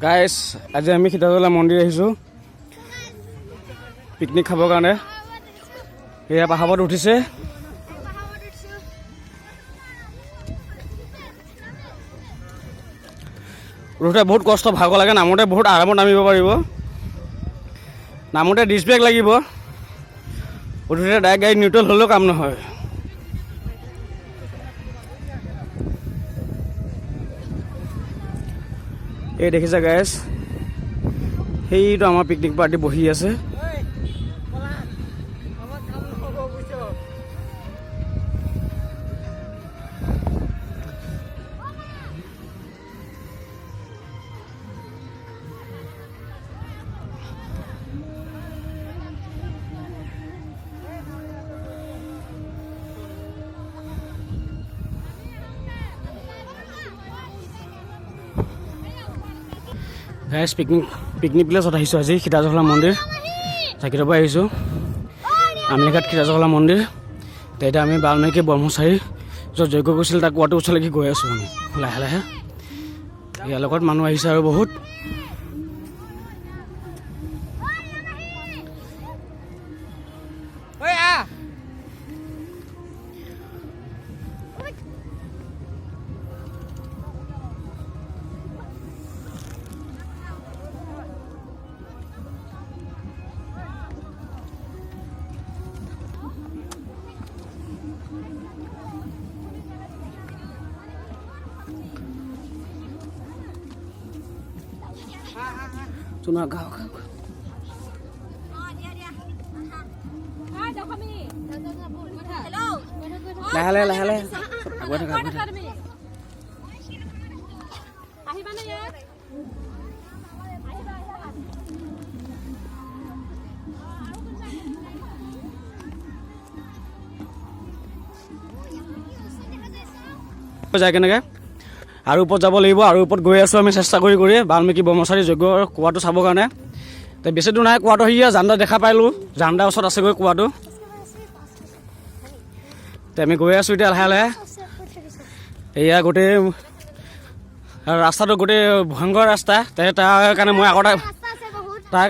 গাইছ আজি আমি সীতাতলা মন্দিৰ আহিছোঁ পিকনিক খাবৰ কাৰণে। এয়া পাহাৰত উঠিছে। উঠোতে বহুত কষ্ট, ভাগৰ লাগে। নামোতে বহুত আৰামত নামিব পাৰিব। নামোতে ডিছ ব্ৰেক লাগিব। উঠোতে ডাইৰেক্ট গাড়ী নিউট্ৰেল হ'লেও কাম নহয়। এই দেখিছে গাইছ, সেইটো আমাৰ পিকনিক পাৰ্টি বহি আছে। গাইছ পিকনিক প্লেছত আহিছোঁ আজি। সীতাজখলা মন্দিৰ চাকিৰৰ পৰা আহিছোঁ। আমলিঘাট সীতাজখলা মন্দিৰ। এতিয়া আমি বাল্মীকি ব্ৰহ্মচাৰী য'ত যজ্ঞ কৰিছিল তাক কোৱাটোৰ ওচৰলৈকে গৈ আছোঁ আমি লাহে লাহে। ইয়াৰ লগত মানুহ আহিছে আৰু বহুত। Tuna gao gao. Lahle lahle. Agua thak agua thak. Ahibana ya. Jai kenega? আৰু ওপৰত যাব লাগিব। আৰু ওপৰত গৈ আছোঁ আমি চেষ্টা কৰি বাল্মীকি ব্ৰহ্মচাৰী যজ্ঞ কুঁৱাটো চাবৰ কাৰণে। তো বেছি দূৰ নাই কুঁৱাটো। সেয়া জানদা দেখা পালোঁ। জানদাৰ ওচৰত আছেগৈ কুঁৱাটো। তো আমি গৈ আছোঁ এতিয়া লাহে লাহে। এয়া গোটেই ৰাস্তাটো গোটেই ভয়ংকৰ ৰাস্তা। তাৰ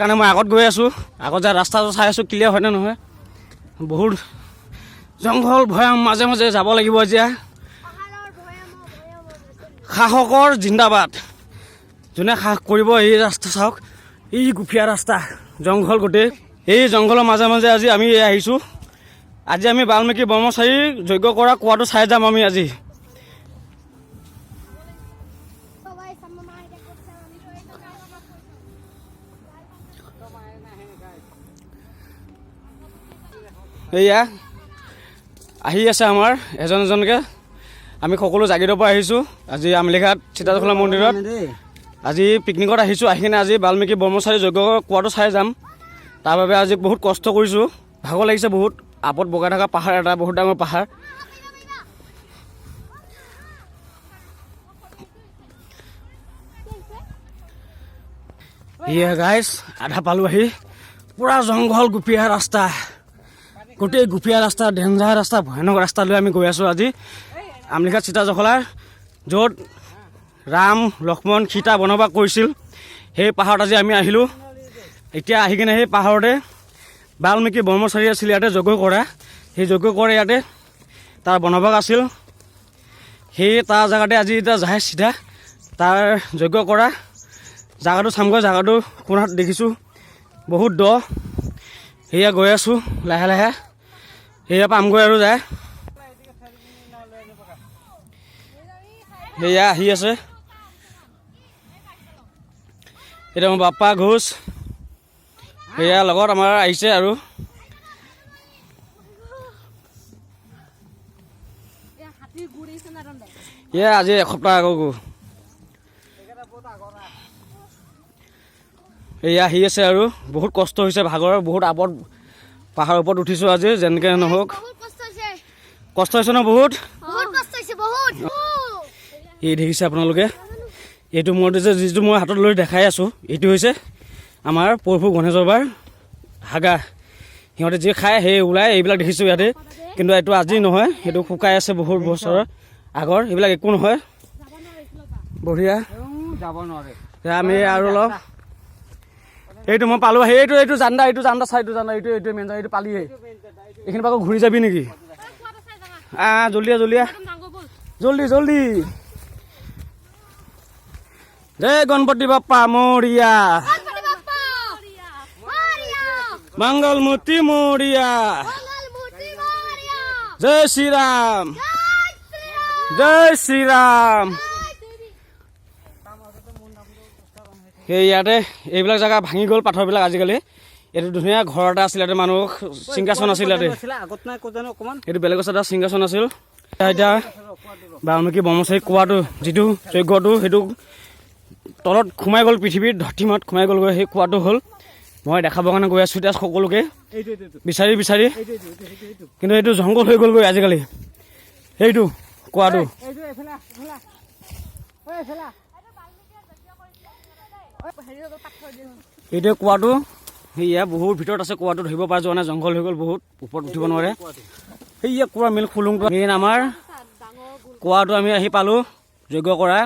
কাৰণে মই আগত গৈ আছোঁ। আগত যায় ৰাস্তাটো চাই আছোঁ ক্লিয়াৰ হয়নে নহয়। বহুত জংঘল ভৈয়াম মাজে মাজে যাব লাগিব এতিয়া। সাহসৰ জিন্দাবাদ। যোনে সাহস কৰিব এই ৰাস্তা চাওক। এই গুফীয়া ৰাস্তা, জংঘল গোটেই। এই জংঘলৰ মাজে মাজে আজি আমি আহিছোঁ। আজি আমি বাল্মীকি ব্ৰহ্মচাৰী যজ্ঞ কৰা কুঁৱাটো চাই যাম আমি আজি। এয়া আহি আছে আমাৰ এজন এজনকৈ। আমি সকলো জাগিৰৰ পৰা আহিছোঁ আজি আমলিঘাট সীতাজখলা মন্দিৰত। আজি পিকনিকত আহিছোঁ। আহি কিনে আজি বাল্মীকি ব্ৰহ্মচাৰী যজ্ঞ কুঁৱাটো চাই যাম। তাৰ বাবে আজি বহুত কষ্ট কৰিছোঁ। ভাগৰ লাগিছে বহুত। আপত বগাই থকা পাহাৰ এটা, বহুত ডাঙৰ পাহাৰ। ইয়ে গাইছ আধা পালোঁ আহি। পূৰা জংঘল গুফীয়া ৰাস্তা, গোটেই গুফীয়া ৰাস্তা, ডেঞ্জাৰ ৰাস্তা, ভয়ানক ৰাস্তা লৈ আমি গৈ আছোঁ আজি আমলিঘাট সীতাজখলাৰ, য'ত ৰাম লক্ষ্মণ সীতা বনবাস কৰিছিল। সেই পাহাৰত আজি আমি আহিলোঁ। এতিয়া আহি কিনে সেই পাহাৰতে বাল্মীকি ব্ৰহ্মচাৰী আছিল ইয়াতে যজ্ঞ কৰা। সেই যজ্ঞ কৰে ইয়াতে তাৰ বনবাস আছিল। সেই তাৰ জেগাতে আজি এতিয়া যায় চিধা তাৰ যজ্ঞ কৰা জেগাটো চামগৈ। জেগাটো কোণাত দেখিছোঁ বহুত দ। সেয়া গৈ আছোঁ লাহে লাহে। সেয়া পামগৈ আৰু যায়। সেয়া আহি আছে। এতিয়া মোৰ বাপ্পা ঘোষ সেয়া লগত আমাৰ আহিছে আৰু। এয়া আজি এসপ্তাহ আগকো এয়া আহি আছে আৰু। বহুত কষ্ট হৈছে, ভাগৰ বহুত। আপত পাহাৰৰ ওপৰত উঠিছোঁ আজি। যেনেকৈ নহওক কষ্ট হৈছে ন বহুত। এই দেখিছে আপোনালোকে। এইটো মোৰ যিটো মই হাতত লৈ দেখাই আছোঁ, এইটো হৈছে আমাৰ প্ৰভু গণেশৰ বাৰ হাগা। সিহঁতে যি খায় সেই ওলায়। এইবিলাক দেখিছোঁ ইয়াতে। কিন্তু এইটো আজি নহয়, সেইটো শুকাই আছে বহুত বছৰৰ আগৰ। এইবিলাক একো নহয়, বঢ়িয়া। আমি আৰু অলপ এইটো মই পালোঁ এইটো জান্দা চাইটো জান্দা এইটো মেইন জান্দা এইটো পালিয়ে এইখিনি পৰা ঘূৰি যাবি নেকি জল্দি জয় গণপতি বাপ্পা মৰিয়া মংগলমূৰ্তি মৰিয়া জয় শ্ৰীৰাম সেই ইয়াতে এইবিলাক জেগা ভাঙি গ'ল পাথৰবিলাক আজিকালি এইটো ধুনীয়া ঘৰ এটা আছিল ইয়াতে মানুহ সিংহাসন আছিল ইয়াতে এইটো বেলেগ এটা সিংহাসন আছিল এতিয়া বাল্মীকি ব্ৰহ্মচাৰী কোৱাটো যিটো যজ্ঞটো সেইটো তলত সোমাই গ'ল পৃথিৱীত ধৰতিমাত সোমাই গ'লগৈ সেই কোৱাটো হ'ল মই দেখাবৰ কাৰণে গৈ আছোঁ এতিয়া সকলোকে বিচাৰি কিন্তু এইটো জংঘল হৈ গ'লগৈ আজিকালি সেইটো কোৱাটো এইটোৱে কোৱাটো সেয়া বহুত ভিতৰত আছে কোৱাটো ধৰিব পৰা যোৱা নাই জংঘল হৈ গ'ল বহুত ওপৰত উঠিব নোৱাৰে সেয়া কোৱা মেইন খুলুংটো মেইন আমাৰ কোৱাটো আমি আহি পালোঁ যজ্ঞ কৰা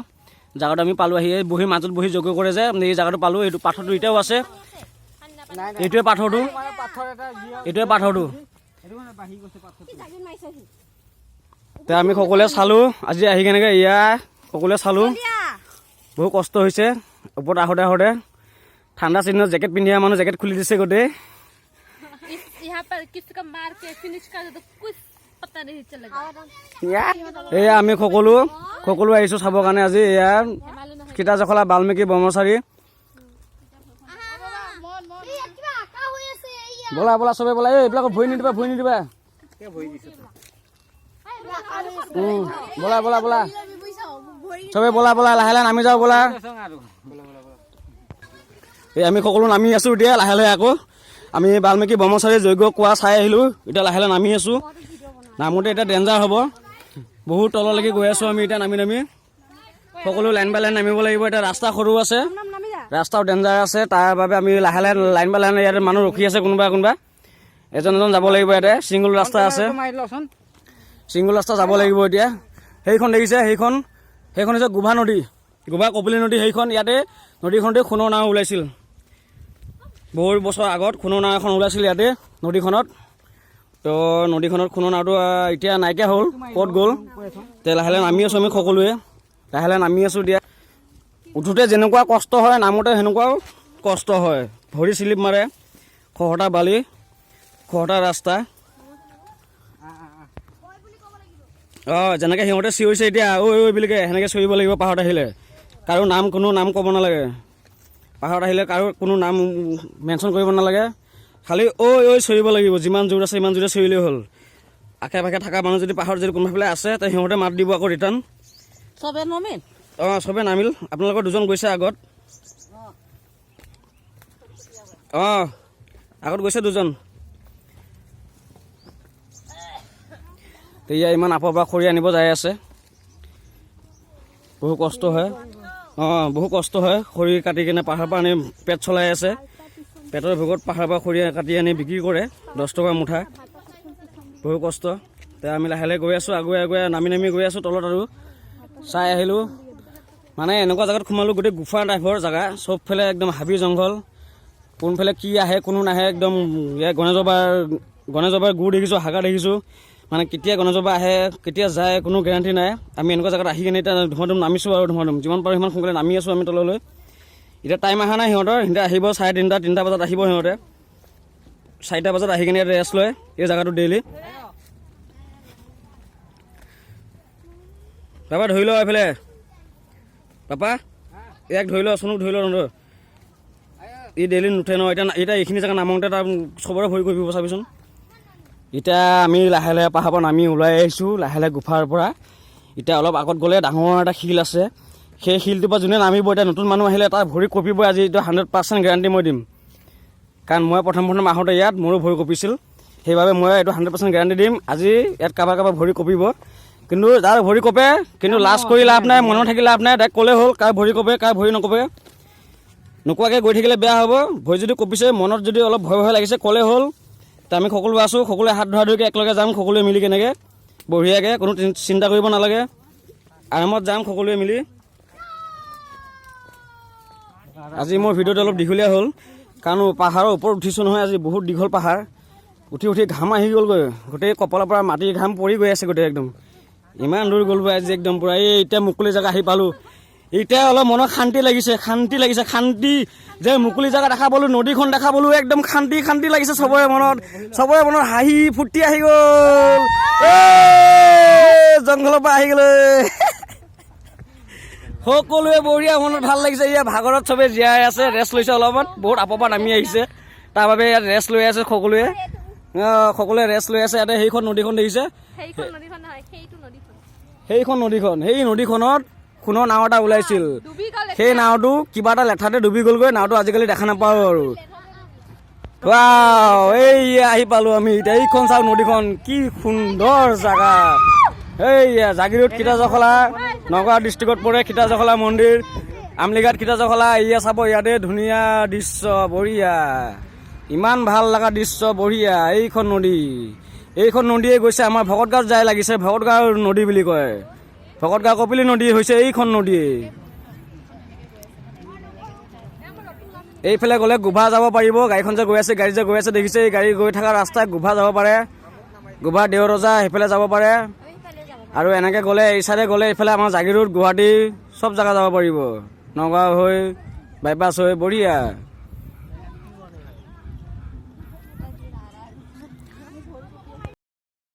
জেগাটো আমি পালোঁ আহি বহি মাজত বহি যজ্ঞ কৰে যে এই জেগাটো পালোঁ এইটো পাথৰটো এতিয়াও আছে এইটোৱে পাথৰটো এতিয়া আমি সকলোৱে চালোঁ আজি আহি কেনেকৈ এয়া সকলোৱে চালোঁ বহুত কষ্ট হৈছে ওপৰত আহোঁতে ঠাণ্ডা চিজনত জেকেট পিন্ধি মানুহ জেকেট খুলি দিছে গোটেই এয়া আমি সকলো আহিছোঁ চাবৰ কাৰণে আজি এয়া সীতাজখলা বাল্মীকি ব্ৰহ্মচাৰী বলা চবে বলা এইবিলাকত ভৰি নিদিবা বলা চবে বলা লাহে নামি যাওঁ বলা এই আমি সকলো নামি আছোঁ এতিয়া লাহে আকৌ আমি বাল্মীকি ব্ৰহ্মচাৰী যজ্ঞ কোৱা চাই আহিলোঁ এতিয়া লাহে নামি আছোঁ নামোতে এতিয়া ডেঞ্জাৰ হ'ব বহুত তললৈকে গৈ আছোঁ আমি এতিয়া নামি সকলো লাইন বাই লাইন নামিব লাগিব এতিয়া ৰাস্তা সৰু আছে ৰাস্তাও ডেঞ্জাৰ আছে তাৰ বাবে আমি লাহে লাইন বাই লাইন ইয়াতে মানুহ ৰখি আছে কোনোবা এজন যাব লাগিব ইয়াতে ছিংগল ৰাস্তা আছে ছিংগল ৰাস্তা যাব লাগিব এতিয়া সেইখন দেখিছে সেইখন হৈছে গোভা নদী গোভা কপিলী নদী সেইখন ইয়াতে নদীখনতে সোণৰ নাও ওলাইছিল বহুত বছৰ আগত সোণৰ নাও এখন ওলাইছিল ইয়াতে নদীখনত তো নদীখনত সোণৰ নাওটো এতিয়া নাইকিয়া হ'ল ক'ত গ'ল তে লাহে নামি আছোঁ আমি সকলোৱে লাহে নামি আছোঁ দিয়া উঠোঁতে যেনেকুৱা কষ্ট হয় নামোতে সেনেকুৱাও কষ্ট হয় ভৰি স্লিপ মাৰে খহটা বালি খহটা ৰাস্তা যেনেকৈ সিহঁতে চিঞৰিছে এতিয়া ঐ বুলিকে সেনেকৈ চিঞৰিব লাগিব পাহাৰত আহিলে কাৰো কোনো নাম ক'ব নালাগে পাহাৰত আহিলে কাৰো কোনো নাম মেনশ্যন কৰিব নালাগে খালি ঐ চিঞৰিব লাগিব যিমান জোৰ আছে সিমান জোৰে চিঞৰিলেই হ'ল আশে পাশে থকা মানুহ যদি পাহাৰত যদি কোনোবাফালে আছে তে সিহঁতে মাত দিব আকৌ ৰিটাৰ্ণ চবে নামিল আপোনালোকৰ দুজন গৈছে আগত আগত গৈছে দুজন এয়া ইমান আপৰ পৰা খৰি আনিব যাই আছে বহু কষ্ট হয় খৰি কাটি কিনে পাহাৰৰ পৰা আনি পেট চলাই আছে পেটৰ ভোগত পাহাৰৰ পৰা খৰি কাটি আনি বিক্ৰী কৰে 10 টকা মুঠা বহু কষ্ট এতিয়া আমি লাহে গৈ আছোঁ আগুৱাই নামি গৈ আছোঁ তলত আৰু চাই আহিলোঁ মানে এনেকুৱা জেগাত সোমালোঁ গোটেই গুফা টাইপৰ জেগা চবফালে একদম হাবি জংঘল কোনফালে কি আহে কোনো নাহে একদম গণেশবাবাৰ গুড় দেখিছোঁ হাগা দেখিছোঁ মানে কেতিয়া গণেশবাবা আহে কেতিয়া যায় কোনো গেৰাণ্টি নাই আমি এনেকুৱা জেগাত আহি কিনে এতিয়া ধুমাধুম নামিছোঁ আৰু যিমান পাৰোঁ সিমান সোনকালে নামি আছোঁ আমি তললৈ এতিয়া টাইম অহা নাই সিহঁতৰ আহিব 3:30 বজাত আহিব সিহঁতে 4টা বজাত আহি কিনে ৰেষ্ট লয় এই জেগাটো ডেইলি বাবা ধৰি লওঁ এইফালে পাপা ইয়াক ধৰি লওঁ চুনুক ধৰি লওঁ ই ডেইলি নুঠে ন এতিয়া এইখিনি জেগা নামোতে তাৰ চবৰে ভৰি কৰিব চাবিচোন এতিয়া আমি লাহে পাহাৰৰ পৰা নামি ওলাই আহিছোঁ লাহে গুফাৰ পৰা এতিয়া অলপ আগত গ'লে ডাঙৰ এটা শিল আছে সেই শিলটোৰ পৰা যোনে নামিব এতিয়া নতুন মানুহ আহিলে তাৰ ভৰি কঁপিব আজি এইটো 100% গেৰাণ্টি মই দিম কাৰণ মই প্ৰথম আহোঁতে ইয়াত মোৰো ভৰি কঁপিছিল সেইবাবে মই এইটো 100% গেৰাণ্টি দিম আজি ইয়াত কাৰোবাৰ ভৰি কঁপিব কিন্তু যাৰ ভৰি কঁপে কিন্তু লাজ কৰি লাভ নাই মনত থাকি লাভ নাই ডাইৰেক্ট ক'লে হ'ল কাৰ ভৰি কঁপে কাৰ ভৰি নকঁপে নোকোৱাকৈ গৈ থাকিলে বেয়া হ'ব ভৰি যদি কঁপিছে মনত যদি অলপ ভয় লাগিছে ক'লে হ'ল তে আমি সকলো আছোঁ সকলোৱে হাত ধৰাকৈ একেলগে যাম সকলোৱে মিলি কেনেকৈ বঢ়িয়াকৈ কোনো চিন্তা কৰিব নালাগে আৰামত যাম সকলোৱে মিলি আজি মোৰ ভিডিঅ'টো অলপ দীঘলীয়া হ'ল কাৰণ পাহাৰৰ ওপৰত উঠিছোঁ নহয় আজি বহুত দীঘল পাহাৰ উঠি উঠি ঘাম আহি গ'লগৈ গোটেই কপালৰ পৰা মাটিৰ ঘাম পৰি গৈ আছে গোটেই একদম ইমান দূৰ গ'লগৈ আজি একদম পূৰা এই এতিয়া মুকলি জেগা আহি পালোঁ এতিয়া অলপ মনত শান্তি লাগিছে শান্তি যে মুকলি জেগা দেখা পালোঁ নদীখন দেখা পালোঁ একদম শান্তি লাগিছে চবৰে মনত হাঁহি ফূৰ্তি আহি গ'ল জংঘলৰ পৰা আহি গ'লে সকলোৱে বঢ়িয়া মনত ভাল লাগিছে ইয়াত ভাগৰত চবে জীয়াই আছে ৰেষ্ট লৈছে অলপমান বহুত আপৰ পৰা নামি আহিছে তাৰ বাবে ইয়াত ৰেষ্ট লৈ আছে সকলোৱে ৰেষ্ট লৈ আছে ইয়াতে সেইখন নদীখন দেখিছে সেইখন নদীখন সেই নদীখনত সোণৰ নাও এটা ওলাইছিল সেই নাওটো কিবা এটা লেঠাতে ডুবি গ'লগৈ নাওটো আজিকালি দেখা নাপাওঁ আৰু এই আহি পালোঁ আমি এতিয়া এইখন চাওক নদীখন কি সুন্দৰ জাগা এইয়া জাগিৰোড সীতাজখলা নগাঁও ডিষ্ট্ৰিক্টত পৰে সীতাজখলা মন্দিৰ আমলিঘাট সীতাজখলা এয়া চাব ইয়াতে ধুনীয়া দৃশ্য বঢ়িয়া ইমান ভাল লগা দৃশ্য বঢ়িয়া এইখন নদীয়ে গৈছে আমাৰ ভকতগাঁৱত যাই লাগিছে ভকতগাঁও নদী বুলি কয় ভকতগাঁও কপিলী নদী হৈছে এইখন নদী এইফালে গ'লে গোভা যাব পাৰিব গাড়ীখন যে গৈ আছে গাড়ী যে গৈ আছে দেখিছে এই গাড়ী গৈ থকা ৰাস্তাত গোভা যাব পাৰে গোভা দেওৰজা সেইফালে যাব পাৰে আৰু এনেকৈ গ'লে এই চাইডে গ'লে এইফালে আমাৰ জাগিৰোড গুৱাহাটী চব জেগা যাব পাৰিব নগাঁও হৈ বাইপাছ হৈ বঢ়িয়া